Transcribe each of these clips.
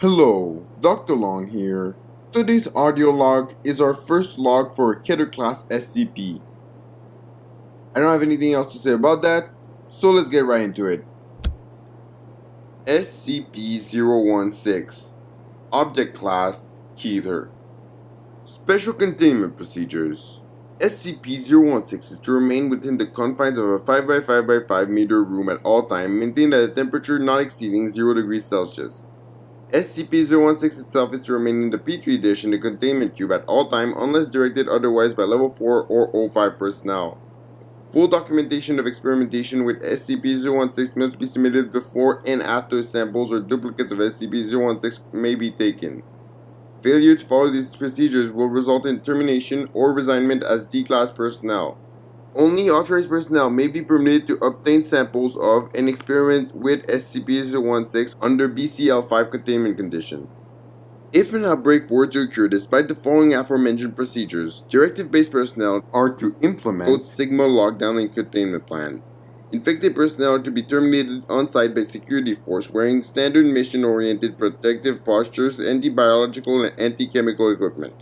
Hello, Dr. Long here. Today's audio log is our first log for a Keter class SCP. I don't have anything else to say about that, so let's get right into it. SCP-016 Object Class Keter. Special Containment Procedures. SCP-016 is to remain within the confines of a 5x5x5 meter room at all times, maintained at a temperature not exceeding 0 degrees Celsius. SCP-016 itself is to remain in the Petri dish in the containment cube at all times unless directed otherwise by Level 4 or 05 personnel. Full documentation of experimentation with SCP-016 must be submitted before and after samples or duplicates of SCP-016 may be taken. Failure to follow these procedures will result in termination or resignment as D-Class personnel. Only authorized personnel may be permitted to obtain samples of and experiment with SCP-016 under BCL-5 containment condition. If an outbreak were to occur despite the following aforementioned procedures, directive-based personnel are to implement Sigma lockdown and containment plan. Infected personnel are to be terminated on-site by security force wearing standard mission-oriented protective postures, anti-biological and anti-chemical equipment.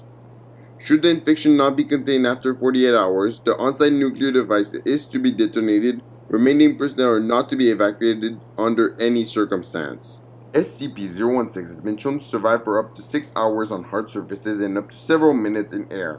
Should the infection not be contained after 48 hours, the on-site nuclear device is to be detonated. Remaining personnel are not to be evacuated under any circumstance. SCP-016 has been shown to survive for up to 6 hours on hard surfaces and up to several minutes in air.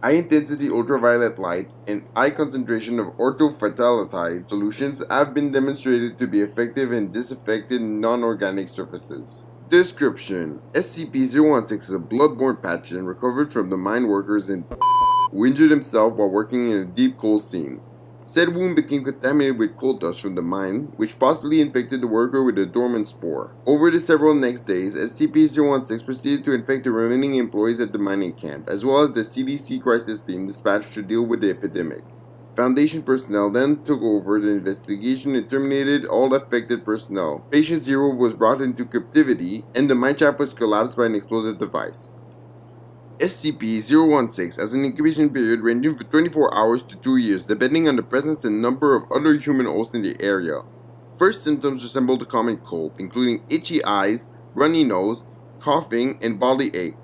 High-intensity ultraviolet light and high concentration of orthophthalate solutions have been demonstrated to be effective in disinfecting non-organic surfaces. Description: SCP-016 is a bloodborne pathogen recovered from the mine workers who injured himself while working in a deep coal seam. Said wound became contaminated with coal dust from the mine, which possibly infected the worker with a dormant spore. Over the several next days, SCP-016 proceeded to infect the remaining employees at the mining camp, as well as the CDC crisis team dispatched to deal with the epidemic. Foundation personnel then took over the investigation and terminated all affected personnel. Patient 0 was brought into captivity, and the mine shaft was collapsed by an explosive device. SCP-016 has an incubation period ranging from 24 hours to 2 years, depending on the presence and number of other human hosts in the area. First symptoms resemble the common cold, including itchy eyes, runny nose, coughing, and body ache.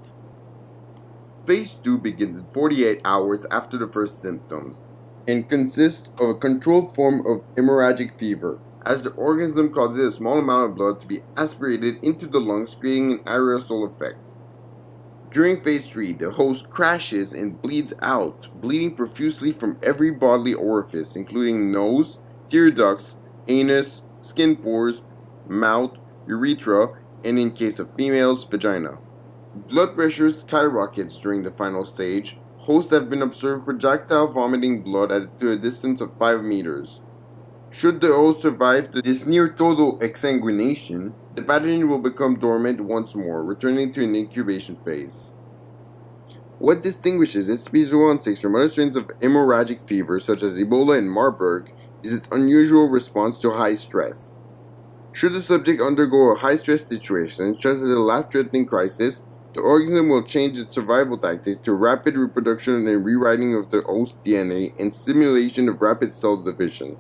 Phase 2 begins in 48 hours after the first symptoms, and consists of a controlled form of hemorrhagic fever, as the organism causes a small amount of blood to be aspirated into the lungs, creating an aerosol effect. During Phase 3, the host crashes and bleeds out, bleeding profusely from every bodily orifice, including nose, tear ducts, anus, skin pores, mouth, urethra, and in case of females, vagina. Blood pressure skyrockets during the final stage. Hosts have been observed projectile vomiting blood to a distance of 5 meters. Should the host survive this near total exsanguination, the pathogen will become dormant once more, returning to an incubation phase. What distinguishes SCP-016 from other strains of hemorrhagic fever such as Ebola and Marburg is its unusual response to high stress. Should the subject undergo a high-stress situation, such as a life-threatening crisis, the organism will change its survival tactic to rapid reproduction and rewriting of the host DNA and stimulation of rapid cell division.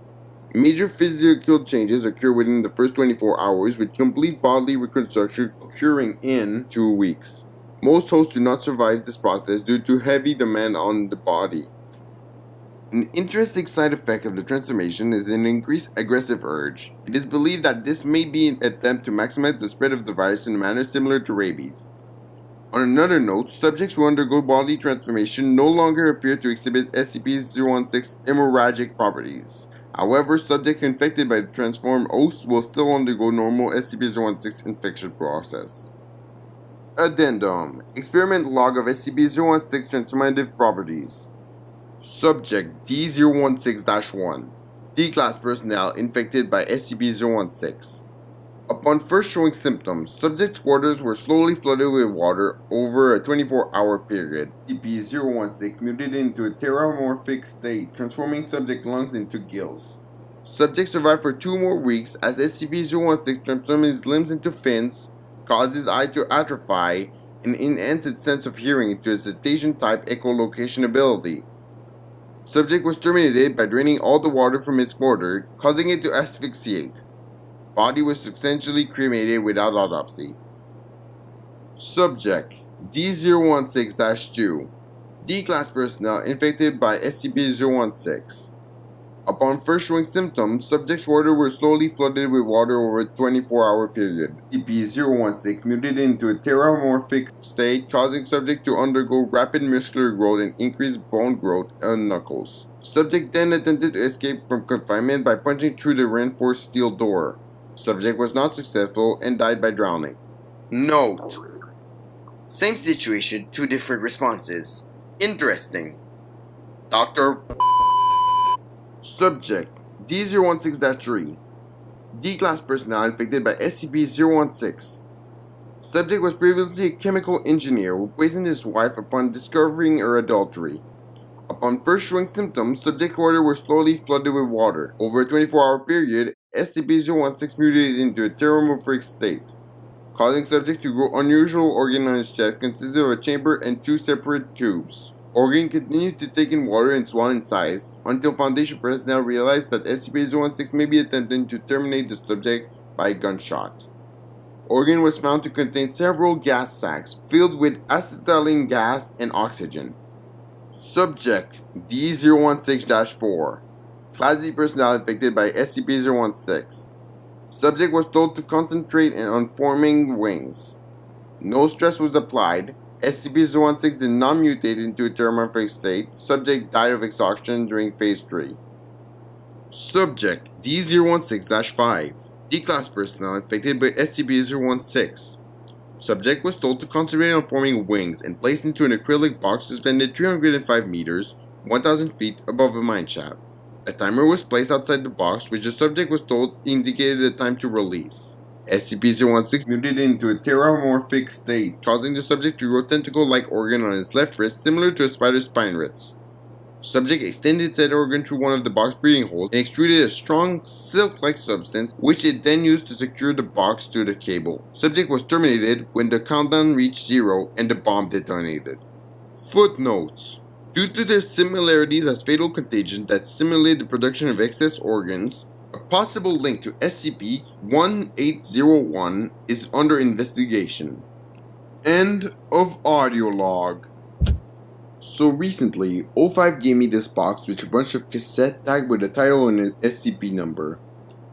Major physical changes occur within the first 24 hours, with complete bodily reconstruction occurring in 2 weeks. Most hosts do not survive this process due to heavy demand on the body. An interesting side effect of the transformation is an increased aggressive urge. It is believed that this may be an attempt to maximize the spread of the virus in a manner similar to rabies. On another note, subjects who undergo bodily transformation no longer appear to exhibit SCP-016 hemorrhagic properties. However, subjects infected by the transformed hosts will still undergo normal SCP-016 infection process. Addendum: Experiment log of SCP-016 transformative properties. Subject D016-1 D-Class personnel infected by SCP-016. Upon first showing symptoms, subject's quarters were slowly flooded with water over a 24-hour period. SCP-016 mutated into a terramorphic state, transforming subject lungs into gills. Subject survived for 2 more weeks as SCP-016 transformed his limbs into fins, caused his eye to atrophy, and enhanced its sense of hearing into a cetacean-type echolocation ability. Subject was terminated by draining all the water from his bladder, causing it to asphyxiate. Body was substantially cremated without autopsy. Subject D016-2 D-Class personnel infected by SCP-016. Upon first showing symptoms, subject's water were slowly flooded with water over a 24-hour period. SCP-016 mutated into a terramorphic state, causing subject to undergo rapid muscular growth and increased bone growth on knuckles. Subject then attempted to escape from confinement by punching through the reinforced steel door. Subject was not successful and died by drowning. Note: same situation, two different responses. Interesting. Dr. Subject D016-3 D-Class personnel infected by SCP-016. Subject was previously a chemical engineer who poisoned his wife upon discovering her adultery. Upon first showing symptoms, subject water were slowly flooded with water. Over a 24-hour period, SCP-016 mutated into a terramorphic state, causing subject to grow unusual organ on his chest consisting of a chamber and two separate tubes. Organ continued to take in water and swell in size until Foundation personnel realized that SCP-016 may be attempting to terminate the subject by gunshot. Organ was found to contain several gas sacs filled with acetylene gas and oxygen. Subject D016-4 Class D personnel infected by SCP-016. Subject was told to concentrate on forming wings. No stress was applied. SCP-016 did not mutate into a terramorphic state. Subject died of exhaustion during Phase 3. Subject D016-5 D-Class personnel infected by SCP-016. Subject was told to concentrate on forming wings and placed into an acrylic box suspended 305 meters, 1,000 feet above a mine shaft. A timer was placed outside the box, which the subject was told indicated the time to release. SCP-016 mutated into a terramorphic state, causing the subject to grow tentacle-like organ on his left wrist similar to a spider's spinnerets. Subject extended said organ through one of the box breathing holes and extruded a strong, silk-like substance, which it then used to secure the box to the cable. Subject was terminated when the countdown reached 0 and the bomb detonated. Footnotes: due to their similarities as fatal contagion that simulate the production of excess organs, a possible link to SCP-1801 is under investigation. End of audio log. So recently, O5 gave me this box with a bunch of cassettes tagged with a title and an SCP number.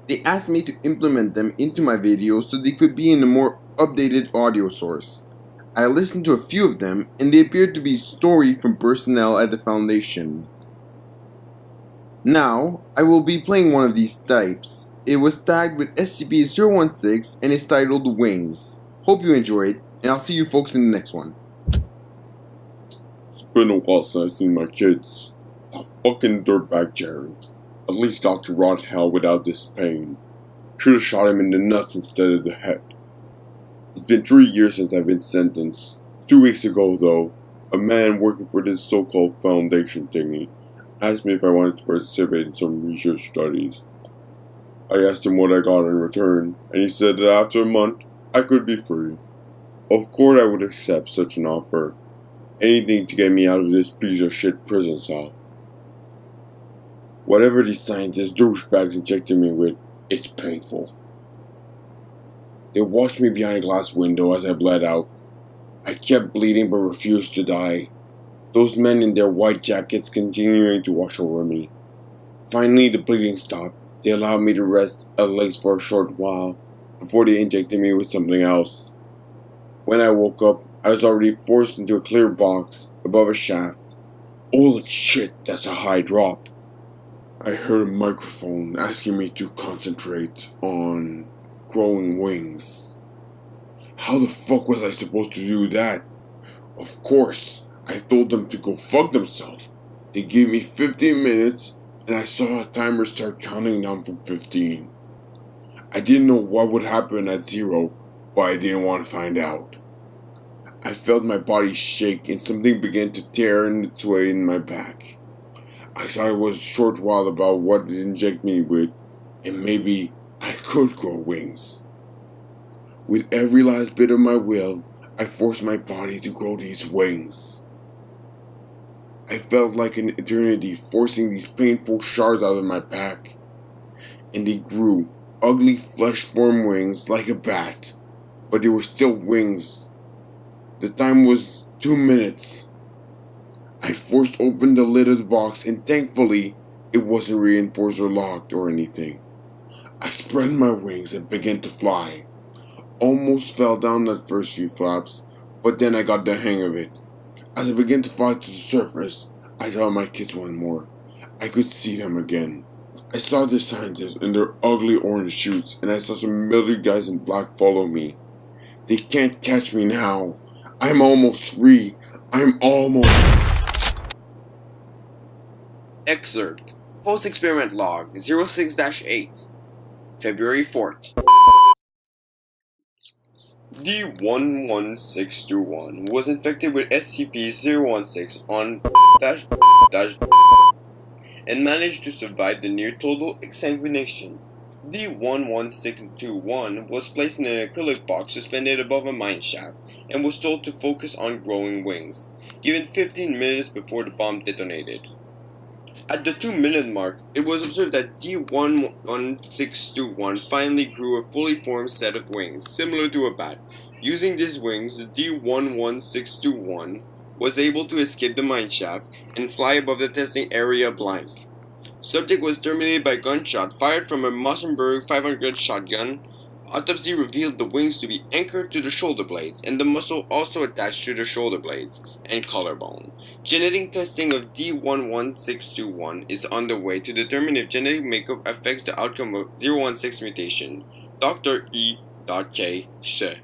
They asked me to implement them into my videos so they could be in a more updated audio source. I listened to a few of them and they appeared to be story from personnel at the Foundation. Now, I will be playing one of these types. It was tagged with SCP-016 and is titled Wings. Hope you enjoy it, and I'll see you folks in the next one. It's been a while since I've seen my kids. That fucking dirtbag Jerry. At least Dr. Rod hell without this pain. Should've shot him in the nuts instead of the head. It's been 3 years since I've been sentenced. 2 weeks ago though, a man working for this so-called foundation thingy asked me if I wanted to participate in some research studies. I asked him what I got in return, and he said that after a month, I could be free. Of course I would accept such an offer. Anything to get me out of this piece of shit prison cell. Whatever these scientist douchebags injected me with, it's painful. They watched me behind a glass window as I bled out. I kept bleeding but refused to die. Those men in their white jackets continuing to watch over me. Finally the bleeding stopped. They allowed me to rest at least for a short while before they injected me with something else. When I woke up, I was already forced into a clear box above a shaft. Holy shit, that's a high drop. I heard a microphone asking me to concentrate on growing wings. How the fuck was I supposed to do that? Of course, I told them to go fuck themselves. They gave me 15 minutes and I saw a timer start counting down from 15. I didn't know what would happen at 0, but I didn't want to find out. I felt my body shake and something began to tear its way in my back. I thought it was a short while about what to inject me with, and maybe I could grow wings. With every last bit of my will, I forced my body to grow these wings. I felt like an eternity forcing these painful shards out of my back. And they grew, ugly flesh-formed wings like a bat, but they were still wings. The time was 2 minutes. I forced open the lid of the box and thankfully it wasn't reinforced or locked or anything. I spread my wings and began to fly. Almost fell down the first few flaps, but then I got the hang of it. As I began to fly to the surface, I saw my kids once more. I could see them again. I saw the scientists in their ugly orange suits, and I saw some military guys in black follow me. They can't catch me now. I'm almost free. I'm almost... Excerpt. Post-experiment log 06-8. February 4th. D11621 was infected with SCP-016 on and managed to survive the near total exsanguination. D11621 was placed in an acrylic box suspended above a mine shaft and was told to focus on growing wings, given 15 minutes before the bomb detonated. At the 2-minute mark, it was observed that D11621 finally grew a fully formed set of wings, similar to a bat. Using these wings, D11621 was able to escape the mineshaft and fly above the testing area blank. Subject was terminated by gunshot fired from a Mossberg 500 shotgun. Autopsy revealed the wings to be anchored to the shoulder blades and the muscle also attached to the shoulder blades and collarbone. Genetic testing of D11621 is underway to determine if genetic makeup affects the outcome of 016 mutation. Dr. E.K. She.